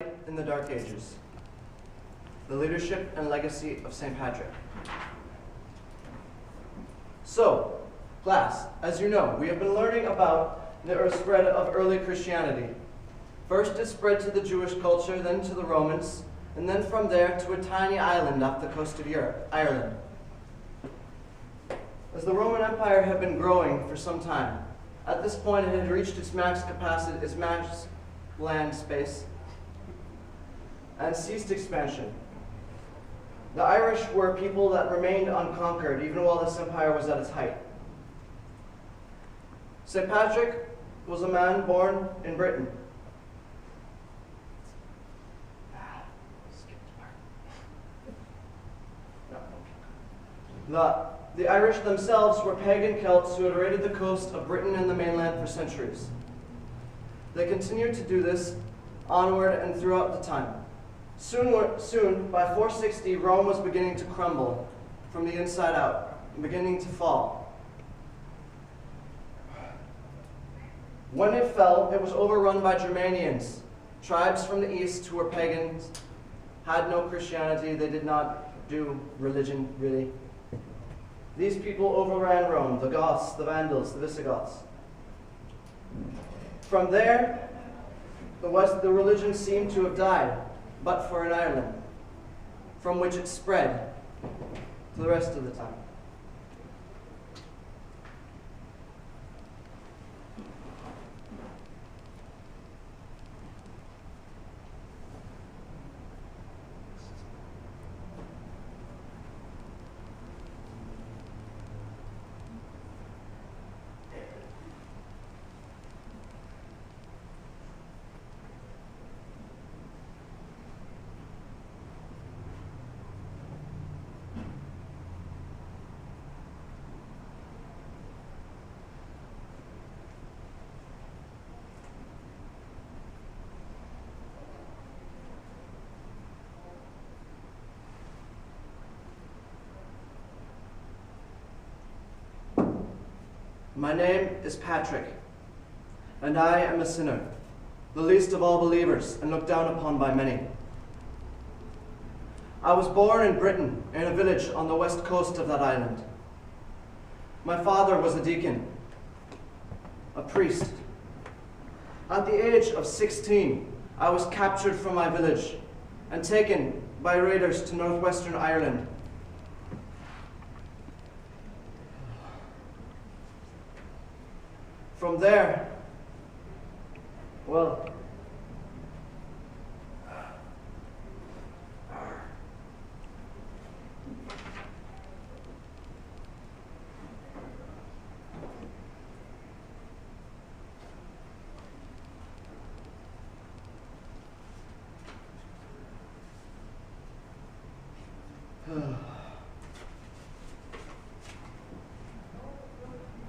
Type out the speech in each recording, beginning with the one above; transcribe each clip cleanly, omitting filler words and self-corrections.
in the Dark Ages, the leadership and legacy of St. Patrick. So, class, as you know, we have been learning about the spread of early Christianity. First it spread to the Jewish culture, then to the Romans, and then from there to a tiny island off the coast of Europe, Ireland. As the Roman Empire had been growing for some time, at this point it had reached its max capacity, its max land space, and ceased expansion. The Irish were a people that remained unconquered even while this empire was at its height. St. Patrick was a man born in Britain. The Irish themselves were pagan Celts who had raided the coast of Britain and the mainland for centuries. They continued to do this onward and throughout the time. Soon, by 460, Rome was beginning to crumble from the inside out, and beginning to fall. When it fell, it was overrun by Germanians, tribes from the east who were pagans, had no Christianity, they did not do religion, really. These people overran Rome, the Goths, the Vandals, the Visigoths. From there, the religion seemed to have died, but for an Ireland, from which it spread to the rest of the time. My name is Patrick, and I am a sinner, the least of all believers, and looked down upon by many. I was born in Britain, in a village on the west coast of that island. My father was a deacon, a priest. At the age of 16, I was captured from my village and taken by raiders to northwestern Ireland. From there, well,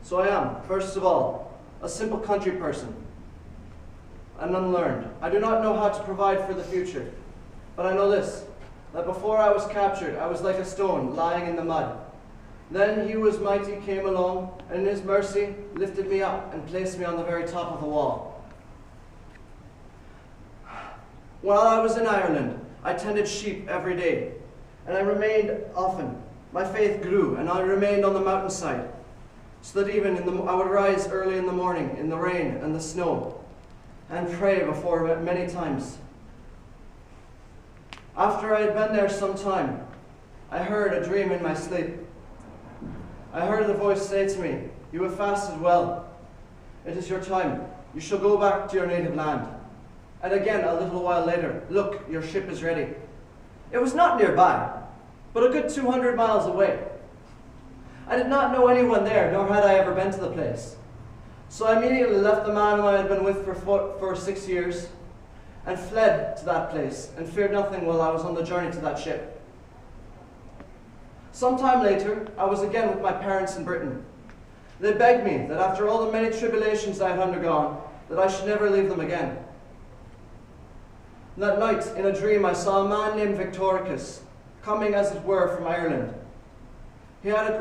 so I am, first of all, a simple country person, and unlearned. I do not know how to provide for the future, but I know this, that before I was captured, I was like a stone lying in the mud. Then he who was mighty came along, and in his mercy lifted me up and placed me on the very top of a wall. While I was in Ireland, I tended sheep every day, and I remained often. My faith grew, and I remained on the mountainside, so that even I would rise early in the morning in the rain and the snow and pray before many times. After I had been there some time, I heard a dream in my sleep. I heard the voice say to me, "You have fasted well. It is your time. You shall go back to your native land." And again, a little while later, "Look, your ship is ready." It was not nearby, but a good 200 miles away. I did not know anyone there, nor had I ever been to the place. So I immediately left the man who I had been with for 6 years and fled to that place and feared nothing while I was on the journey to that ship. Some time later, I was again with my parents in Britain. They begged me that after all the many tribulations I had undergone, that I should never leave them again. That night, in a dream, I saw a man named Victoricus, coming as it were from Ireland. He had a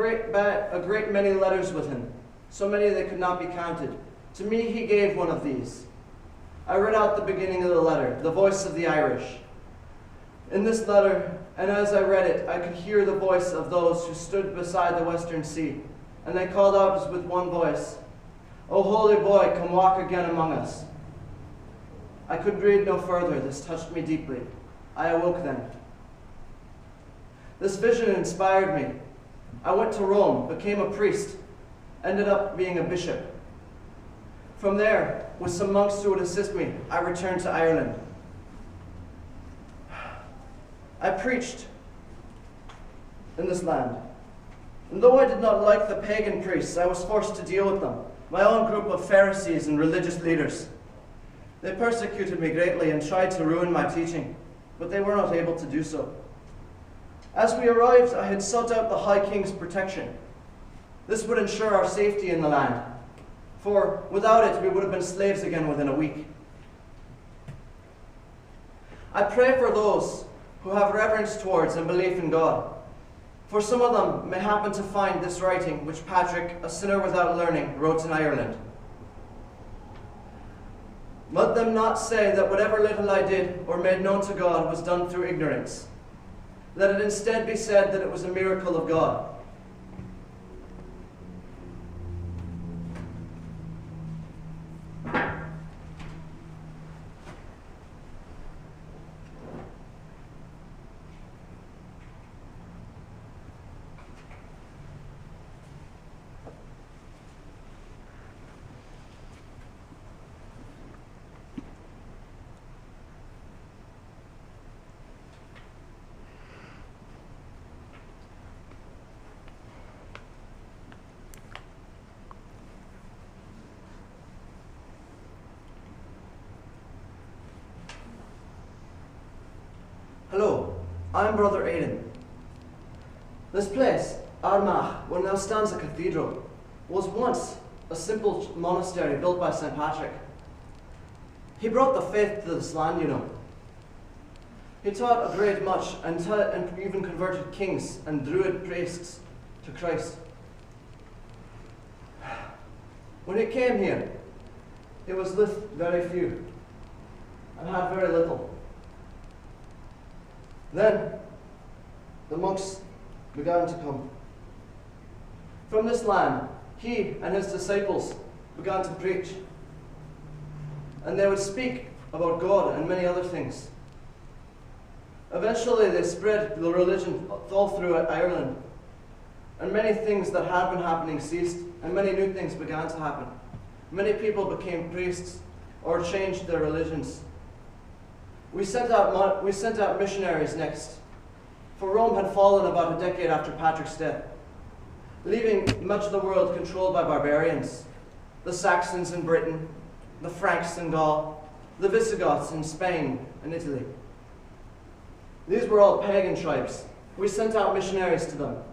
great many letters with him, so many they could not be counted. To me he gave one of these. I read out the beginning of the letter, the voice of the Irish. In this letter, and as I read it, I could hear the voice of those who stood beside the western sea, and they called out as with one voice, "O holy boy, come walk again among us." I could read no further. This touched me deeply. I awoke then. This vision inspired me. I went to Rome, became a priest, ended up being a bishop. From there, with some monks who would assist me, I returned to Ireland. I preached in this land. And though I did not like the pagan priests, I was forced to deal with them, my own group of Pharisees and religious leaders. They persecuted me greatly and tried to ruin my teaching, but they were not able to do so. As we arrived, I had sought out the High King's protection. This would ensure our safety in the land, for without it we would have been slaves again within a week. I pray for those who have reverence towards and belief in God, for some of them may happen to find this writing which Patrick, a sinner without learning, wrote in Ireland. Let them not say that whatever little I did or made known to God was done through ignorance. Let it instead be said that it was a miracle of God. Hello, I'm Brother Aidan. This place, Armagh, where now stands a cathedral, was once a simple monastery built by St. Patrick. He brought the faith to this land, you know. He taught a great much and even converted kings and druid priests to Christ. When he came here, he was with very few and had very little. Then the monks began to come. From this land, he and his disciples began to preach. And they would speak about God and many other things. Eventually they spread the religion all through Ireland. And many things that had been happening ceased, and many new things began to happen. Many people became priests or changed their religions. We sent out missionaries next, for Rome had fallen about a decade after Patrick's death, leaving much of the world controlled by barbarians, the Saxons in Britain, the Franks in Gaul, the Visigoths in Spain and Italy. These were all pagan tribes. We sent out missionaries to them.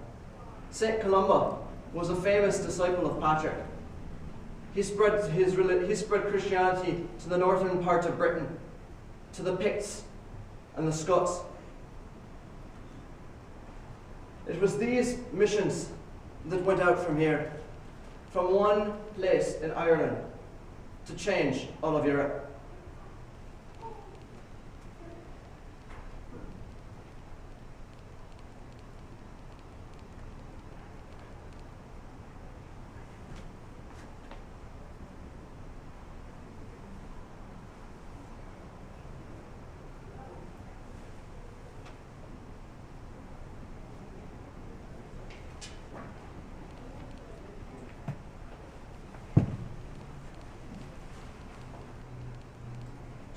St. Columba was a famous disciple of Patrick. He spread Christianity to the northern part of Britain, to the Picts and the Scots. It was these missions that went out from here, from one place in Ireland, to change all of Europe.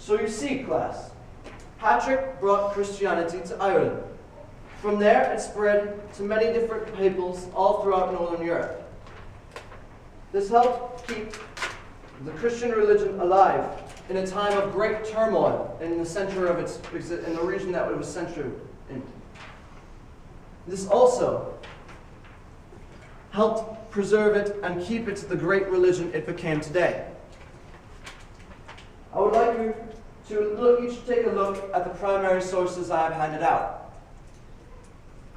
So you see, class, Patrick brought Christianity to Ireland. From there, it spread to many different peoples all throughout Northern Europe. This helped keep the Christian religion alive in a time of great turmoil in the center of in the region that it was centered in. This also helped preserve it and keep it the great religion it became today. I would like you to each take a look at the primary sources I have handed out.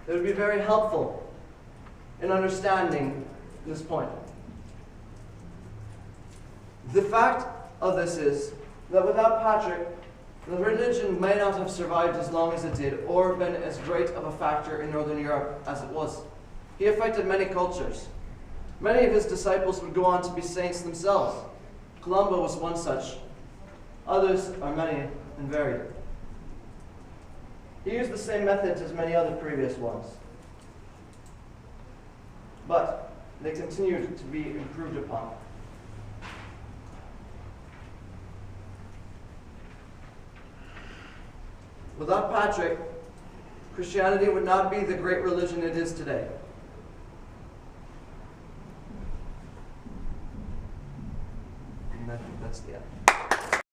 It would be very helpful in understanding this point. The fact of this is that without Patrick, the religion may not have survived as long as it did, or been as great of a factor in Northern Europe as it was. He affected many cultures. Many of his disciples would go on to be saints themselves. Columba was one such. Others are many and varied. He used the same methods as many other previous ones, but they continued to be improved upon. Without Patrick, Christianity would not be the great religion it is today. And that's the end.